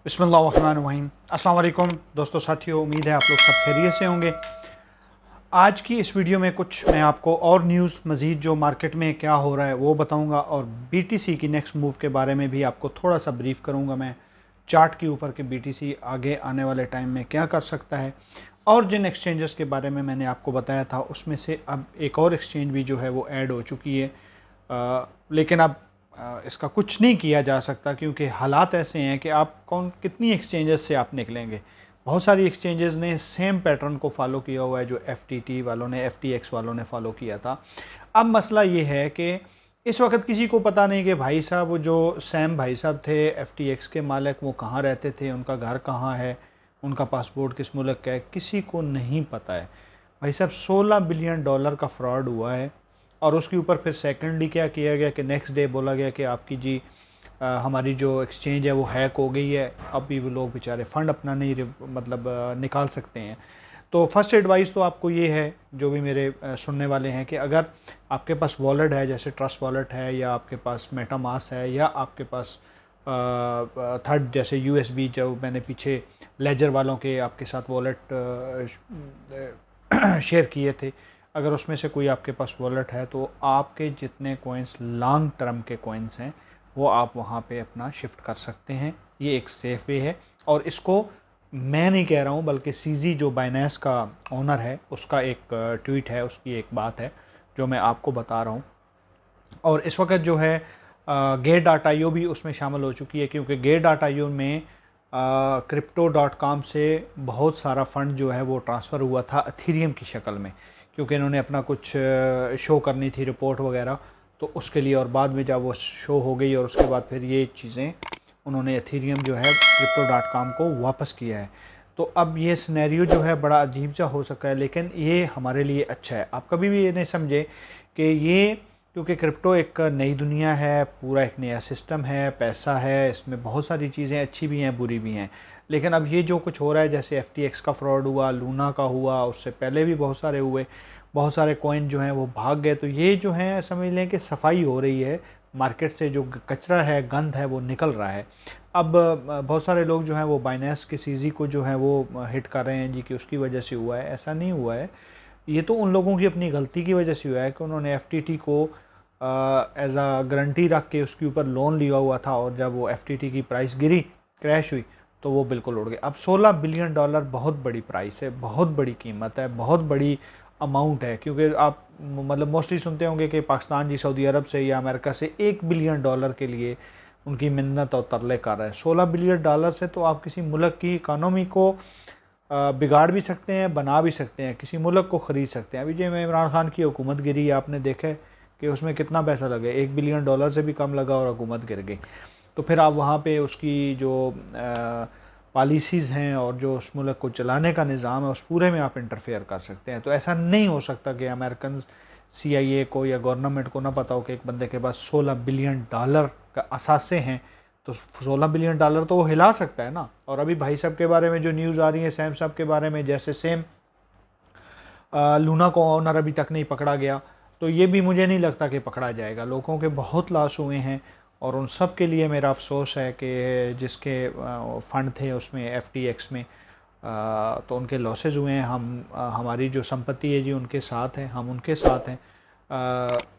बिस्मिल्लाहिर्रहमानिर्रहीम। अस्सलाम वालेकुम दोस्तों, साथियों, उम्मीद है आप लोग सब खैरियत से होंगे। आज की इस वीडियो में कुछ मैं आपको और न्यूज़ मज़ीद जो मार्केट में क्या हो रहा है वो बताऊंगा, और बीटीसी की नेक्स्ट मूव के बारे में भी आपको थोड़ा सा ब्रीफ करूंगा मैं चार्ट के ऊपर कि बीटीसी आगे आने वाले टाइम में क्या कर सकता है। और जिन एक्सचेंजेस के बारे में मैंने आपको बताया था उसमें से अब एक और एक्सचेंज भी जो है वो ऐड हो चुकी है, लेकिन अब इसका कुछ नहीं किया जा सकता क्योंकि हालात ऐसे हैं कि आप कौन कितनी एक्सचेंजेस से आप निकलेंगे। बहुत सारी एक्सचेंजेस ने सेम पैटर्न को फॉलो किया हुआ है जो एफटीटी वालों ने, एफटीएक्स वालों ने फॉलो किया था। अब मसला ये है कि इस वक्त किसी को पता नहीं कि भाई साहब वो जो सैम भाई साहब थे एफटीएक्स के मालिक, वो कहाँ रहते थे, उनका घर कहाँ है, उनका पासपोर्ट किस मुल्क का है, किसी को नहीं पता है। भाई साहब $16 बिलियन का फ्रॉड हुआ है। और उसके ऊपर फिर सेकेंडली क्या किया गया कि नेक्स्ट डे बोला गया कि आपकी जी हमारी जो एक्सचेंज है वो हैक हो गई है, अब भी वो लोग बेचारे फ़ंड अपना नहीं मतलब निकाल सकते हैं। तो फर्स्ट एडवाइस तो आपको ये है, जो भी मेरे सुनने वाले हैं, कि अगर आपके पास वॉलेट है जैसे ट्रस्ट वॉलेट है, या आपके पास मेटामास्क है, या आपके पास थर्ड जैसे यूएसबी जो मैंने पीछे लेजर वालों के आपके साथ वॉलेट शेयर किए थे, अगर उसमें से कोई आपके पास वॉलेट है तो आपके जितने कोइंस लॉन्ग टर्म के कोइंस हैं वो आप वहाँ पे अपना शिफ्ट कर सकते हैं। ये एक सेफ़ वे है, और इसको मैं नहीं कह रहा हूँ बल्कि सीजी जो बाइनेंस का ओनर है उसका एक ट्वीट है, उसकी एक बात है जो मैं आपको बता रहा हूँ। और इस वक्त जो है Gate.io भी उसमें शामिल हो चुकी है, क्योंकि Gate.io में crypto.com से बहुत सारा फ़ंड जो है वो ट्रांसफ़र हुआ था एथेरियम की शक्ल में, क्योंकि इन्होंने अपना कुछ शो करनी थी रिपोर्ट वगैरह, तो उसके लिए। और बाद में जब वो शो हो गई और उसके बाद फिर ये चीज़ें उन्होंने एथेरियम जो है crypto.com को वापस किया है। तो अब ये सिनेरियो जो है बड़ा अजीब सा हो सका है, लेकिन ये हमारे लिए अच्छा है। आप कभी भी ये नहीं समझे कि ये, क्योंकि क्रिप्टो एक नई दुनिया है, पूरा एक नया सिस्टम है, पैसा है, इसमें बहुत सारी चीज़ें अच्छी भी हैं बुरी भी हैं। लेकिन अब ये जो कुछ हो रहा है, जैसे एफटीएक्स का फ्रॉड हुआ, लूना का हुआ, उससे पहले भी बहुत सारे हुए, बहुत सारे कॉइन जो हैं वो भाग गए। तो ये जो है समझ लें कि सफाई हो रही है, मार्केट से जो कचरा है, गंद है, वो निकल रहा है। अब बहुत सारे लोग जो हैं वो बाइनेंस के सीजी को जो है वो हिट कर रहे हैं जी कि उसकी वजह से हुआ है। ऐसा नहीं हुआ है, ये तो उन लोगों की अपनी गलती की वजह से हुआ है कि उन्होंने एफटीटी को एज अ गारंटी रख के उसके ऊपर लोन लिया हुआ था, और जब वो एफटीटी की प्राइस गिरी, क्रैश हुई, तो वो बिल्कुल उड़ गए। अब $16 बिलियन बहुत बड़ी प्राइस है, बहुत बड़ी कीमत है, बहुत बड़ी अमाउंट है। क्योंकि आप मतलब मोस्टली सुनते होंगे कि पाकिस्तान जी सऊदी अरब से या अमेरिका से $1 बिलियन के लिए उनकी मिन्नत और तरले कर रहा है। $16 बिलियन से तो आप किसी मुल्क की इकानमी को बिगाड़ भी सकते हैं, बना भी सकते हैं, किसी मुल्क को ख़रीद सकते हैं। अभी जो इमरान खान की हुकूमत गिरी, आपने देखा है कि उसमें कितना पैसा लगे, $1 बिलियन से भी कम लगा और हुकूमत गिर गई। तो फिर आप वहाँ पे उसकी जो पॉलिसीज़ हैं और जो उस मुल्क को चलाने का निज़ाम है, उस पूरे में आप इंटरफेयर कर सकते हैं। तो ऐसा नहीं हो सकता कि अमेरिकन CIA को या गवर्नमेंट को ना पता हो कि एक बंदे के पास $16 बिलियन का असासे हैं, तो $16 बिलियन तो वो हिला सकता है ना। और अभी भाई साहब के बारे में जो न्यूज़ आ रही है, सैम साहब के बारे में, जैसे सेम लूना को ओनर अभी तक नहीं पकड़ा गया, तो ये भी मुझे नहीं लगता कि पकड़ा जाएगा। लोगों के बहुत लॉस हुए हैं, और उन सब के लिए मेरा अफसोस है कि जिसके फ़ंड थे उसमें एफटीएक्स में, तो उनके लॉसेज हुए हैं। हमारी जो संपत्ति है जी उनके साथ है, हम उनके साथ हैं।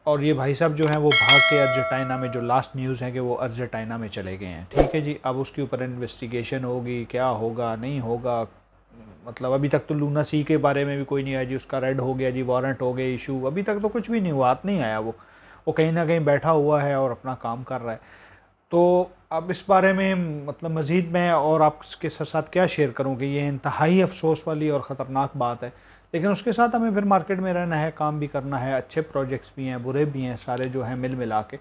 और ये भाई साहब जो हैं वो भाग के अर्जेंटीना में, जो लास्ट न्यूज़ है कि वो अर्जेंटीना में चले गए हैं। ठीक है जी, अब उसके ऊपर इन्वेस्टिगेशन होगी, क्या होगा नहीं होगा। मतलब अभी तक तो लूना सी के बारे में भी कोई नहीं आया जी, उसका रेड हो गया जी, वारंट हो गया इशू, अभी तक तो कुछ भी नहीं हुआ, हाथ नहीं आया। वो कहीं ना कहीं बैठा हुआ है और अपना काम कर रहा है। तो अब इस बारे में मतलब मज़ीद मैं और आपके साथ क्या शेयर करूँ कि ये इंतहाई अफसोस वाली और ख़तरनाक बात है। लेकिन उसके साथ हमें फिर मार्केट में रहना है, काम भी करना है, अच्छे प्रोजेक्ट्स भी हैं, बुरे भी हैं, सारे जो हैं मिल मिला के।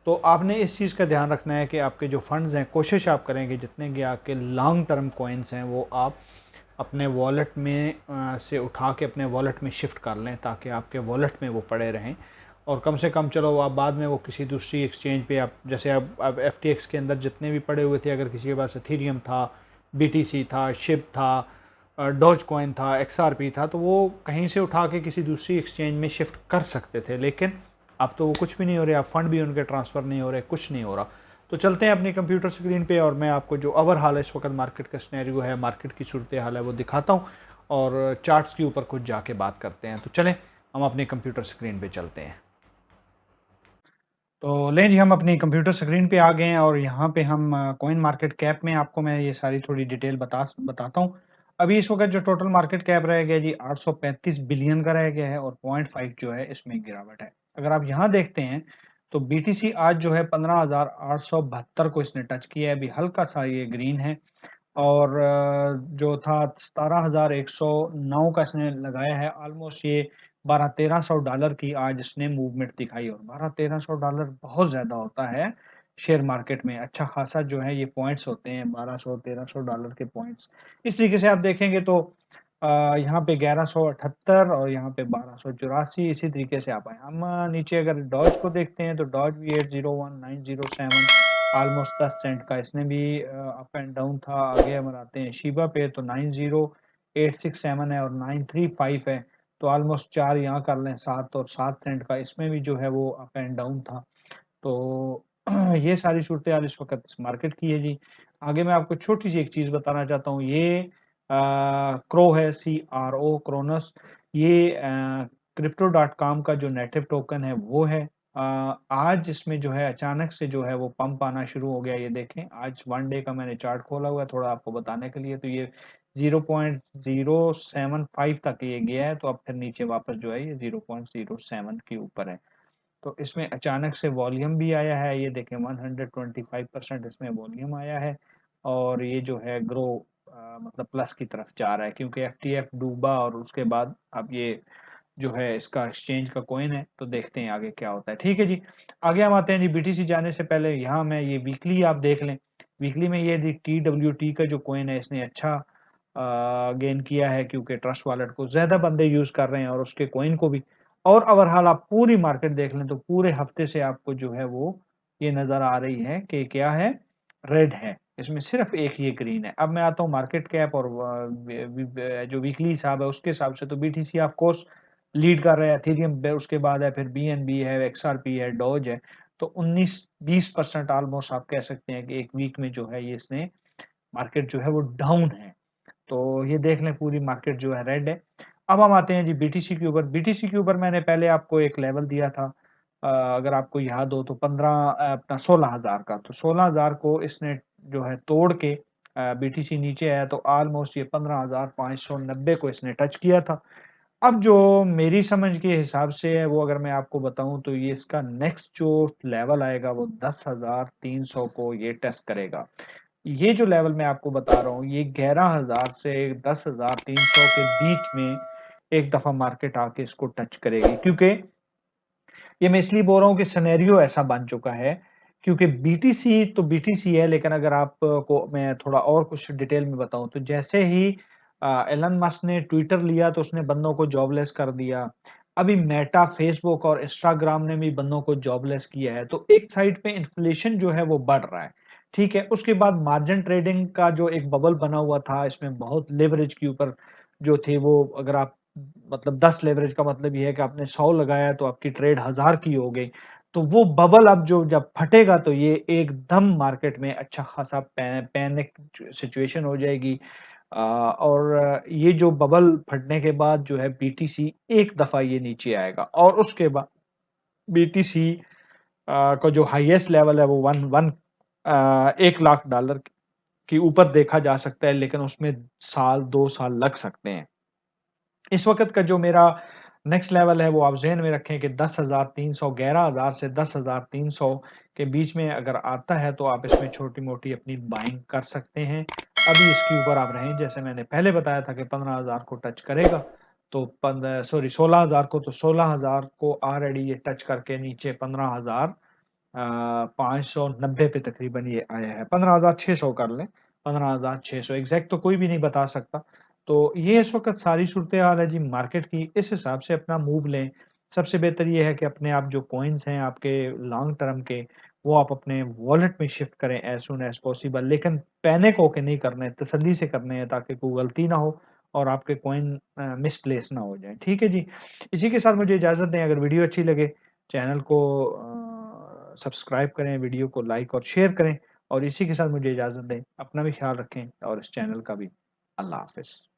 तो आपने इस चीज़ का ध्यान रखना है कि आपके जो फंड्स हैं, कोशिश आप करें कि जितने भी आपके लॉन्ग टर्म कॉइन्स हैं वो आप अपने वॉलेट में से उठा के अपने वॉलेट में शिफ्ट कर लें, ताकि आपके वॉलेट में वो पड़े रहें। और कम से कम चलो आप बाद में वो किसी दूसरी एक्सचेंज पे, आप जैसे अब एफटीएक्स के अंदर जितने भी पड़े हुए थे, अगर किसी के पास एथेरियम था, बीटीसी था, शिप था, डॉज कॉइन था, एक्सआरपी था, तो वो कहीं से उठा के किसी दूसरी एक्सचेंज में शिफ्ट कर सकते थे। लेकिन अब तो वो कुछ भी नहीं हो रहा, अब फंड भी उनके ट्रांसफ़र नहीं हो रहे, कुछ नहीं हो रहा। तो चलते हैं अपनी कंप्यूटर स्क्रीन पे और मैं आपको जो ओवरऑल इस वक्त मार्केट का सिनेरियो है, मार्केट की सूरत हाल है, वो दिखाता हूँ और चार्ट्स के ऊपर कुछ जाके बात करते हैं। तो चलें हम अपनी कंप्यूटर स्क्रीन पे चलते हैं। तो लें जी, हम अपनी कंप्यूटर स्क्रीन पे आ गए हैं और यहाँ पे हम कॉइन मार्केट कैप में आपको मैं ये सारी थोड़ी डिटेल बताता हूँ। अभी इस वक्त जो टोटल मार्केट कैप रह गया जी 835 बिलियन का रह गया है और 0.5 जो है इसमें गिरावट है। अगर आप यहाँ देखते हैं तो बीटीसी आज जो है 15,872 को इसने टच किया है, अभी हल्का सा ये ग्रीन है। और जो था $17,109 का इसने लगाया है, ऑलमोस्ट ये 1200-1300 की आज इसने मूवमेंट दिखाई और $1200-1300 बहुत ज़्यादा होता है शेयर मार्केट में। अच्छा खासा जो है ये पॉइंट्स होते हैं, $1200-1300 के पॉइंट्स। इस तरीके से आप देखेंगे तो यहाँ पे 1178 और यहाँ पे 1284, इसी तरीके से आप आए। हम नीचे अगर डॉज को देखते हैं तो डॉज भी 801907 ऑलमोस्ट 10 सेंट का इसने भी अप एंड डाउन था। आगे हम आते हैं शिबा पे तो 90867 है और 935 है, तो ऑलमोस्ट 4 यहाँ कर लें 7 और 7 सेंट का इसमें भी जो है वो अप एंड डाउन था। तो ये सारी सूरत हाल इस वक्त इस मार्केट की है जी। आगे मैं आपको छोटी सी एक चीज बताना चाहता हूँ, ये क्रो है, CRO क्रोनस, ये crypto.com का जो नेटिव टोकन है वो है। आज इसमें जो है अचानक से जो है वो पंप आना शुरू हो गया। ये देखें आज 1 डे का मैंने चार्ट खोला हुआ है थोड़ा आपको बताने के लिए, तो ये 0.075 तक ये गया है, तो अब फिर नीचे वापस जो है ये 0.07 के ऊपर है। तो इसमें अचानक से वॉल्यूम भी आया है, ये देखें 125% इसमें वॉल्यूम आया है और ये जो है ग्रो मतलब प्लस की तरफ जा रहा है, क्योंकि FTF डूबा और उसके बाद अब ये जो है इसका एक्सचेंज का कॉइन है। तो देखते हैं आगे क्या होता है। ठीक है जी, आगे हम आते हैं जी। BTC जाने से पहले यहाँ मैं ये वीकली आप देख लें, वीकली में ये TWT का जो कॉइन है इसने अच्छा गेन किया है, क्योंकि ट्रस्ट वॉलेट को ज्यादा बंदे यूज कर रहे हैं और उसके कॉइन को भी। और ओवरऑल आप पूरी मार्केट देख लें तो पूरे हफ्ते से आपको जो है वो ये नजर आ रही है कि क्या है, रेड है, इसमें सिर्फ एक ये ग्रीन है। अब मैं आता हूँ मार्केट कैप और जो वीकली हिसाब है उसके हिसाब से, तो BTC ऑफ कोर्स लीड कर रहा है, एथेरियम उसके बाद है, फिर BNB है, XRP है, डॉज है। तो 19-20% ऑलमोस्ट आप कह सकते हैं कि एक वीक में जो है ये इसने मार्केट जो है वो डाउन है। तो ये देख लें पूरी मार्केट जो है रेड है। अब हम आते हैं जी BTC के ऊपर। BTC के ऊपर मैंने पहले आपको एक लेवल दिया था, अगर आपको याद हो तो 16 हजार का, तो 16,000 को इसने जो है तोड़ के BTC नीचे आया, तो ऑलमोस्ट ये 15,590 को इसने टच किया था। अब जो मेरी समझ के हिसाब से है वो अगर मैं आपको बताऊं तो ये इसका नेक्स्ट जो लेवल आएगा वो 10,300 को ये टेस्ट करेगा। ये जो लेवल मैं आपको बता रहा हूँ ये 11,000 से 10,300 के बीच में एक दफा मार्केट आके इसको टच करेगी, क्योंकि ये मैं इसलिए बोल रहा हूँ कि सिनेरियो ऐसा बन चुका है। क्योंकि BTC तो BTC है, लेकिन अगर आपको मैं थोड़ा और कुछ डिटेल में बताऊं तो जैसे ही एलन मस्क ने ट्विटर लिया तो उसने बंदों को जॉबलेस कर दिया। अभी मेटा, फेसबुक और इंस्टाग्राम ने भी बंदों को जॉबलेस किया है। तो एक साइड पे इन्फ्लेशन जो है वो बढ़ रहा है, ठीक है। उसके बाद मार्जिन ट्रेडिंग का जो एक बबल बना हुआ था, इसमें बहुत लेवरेज के ऊपर जो थे वो, अगर आप मतलब 10 लेवरेज का मतलब ये है कि आपने 100 लगाया तो आपकी ट्रेड 1000 की हो गई। तो वो बबल अब जो जब फटेगा तो ये एकदम मार्केट में अच्छा खासा पैनिक सिचुएशन हो जाएगी। और ये जो बबल फटने के बाद जो है BTC एक दफा ये नीचे आएगा और उसके बाद BTC का जो हाईएस्ट लेवल है वो 1 लाख डॉलर के ऊपर देखा जा सकता है, लेकिन उसमें साल 2 साल लग सकते हैं। इस वक्त का जो मेरा नेक्स्ट लेवल है वो आप ज़हन में रखें कि 10,300, 11,000 से 10,300 के बीच में अगर आता है तो आप इसमें छोटी मोटी अपनी बाइंग कर सकते हैं। अभी इसके ऊपर आप रहें, जैसे मैंने पहले बताया था कि 15,000 को टच करेगा, तो 16,000 को, तो 16,000 को ऑलरेडी ये टच करके नीचे 15,590 पे तकरीबन ये आया है। 15,600 कर लें, 15,600 एग्जैक्ट तो कोई भी नहीं बता सकता। तो ये इस वक्त सारी सूरत हाल है जी मार्केट की, इस हिसाब से अपना मूव लें। सबसे बेहतर ये है कि अपने आप जो कॉइन्स हैं आपके लॉन्ग टर्म के, वो आप अपने वॉलेट में शिफ्ट करें एज सुन एज पॉसिबल, लेकिन पैनिक होके नहीं करने, तसल्ली से करने हैं ताकि कोई गलती ना हो और आपके कॉइन मिसप्लेस ना हो जाए। ठीक है जी, इसी के साथ मुझे इजाज़त दें। अगर वीडियो अच्छी लगे चैनल को सब्सक्राइब करें, वीडियो को लाइक और शेयर करें और इसी के साथ मुझे इजाज़त दें। अपना भी ख़्याल रखें और इस चैनल का भी। अल्लाह हाफ़िज़।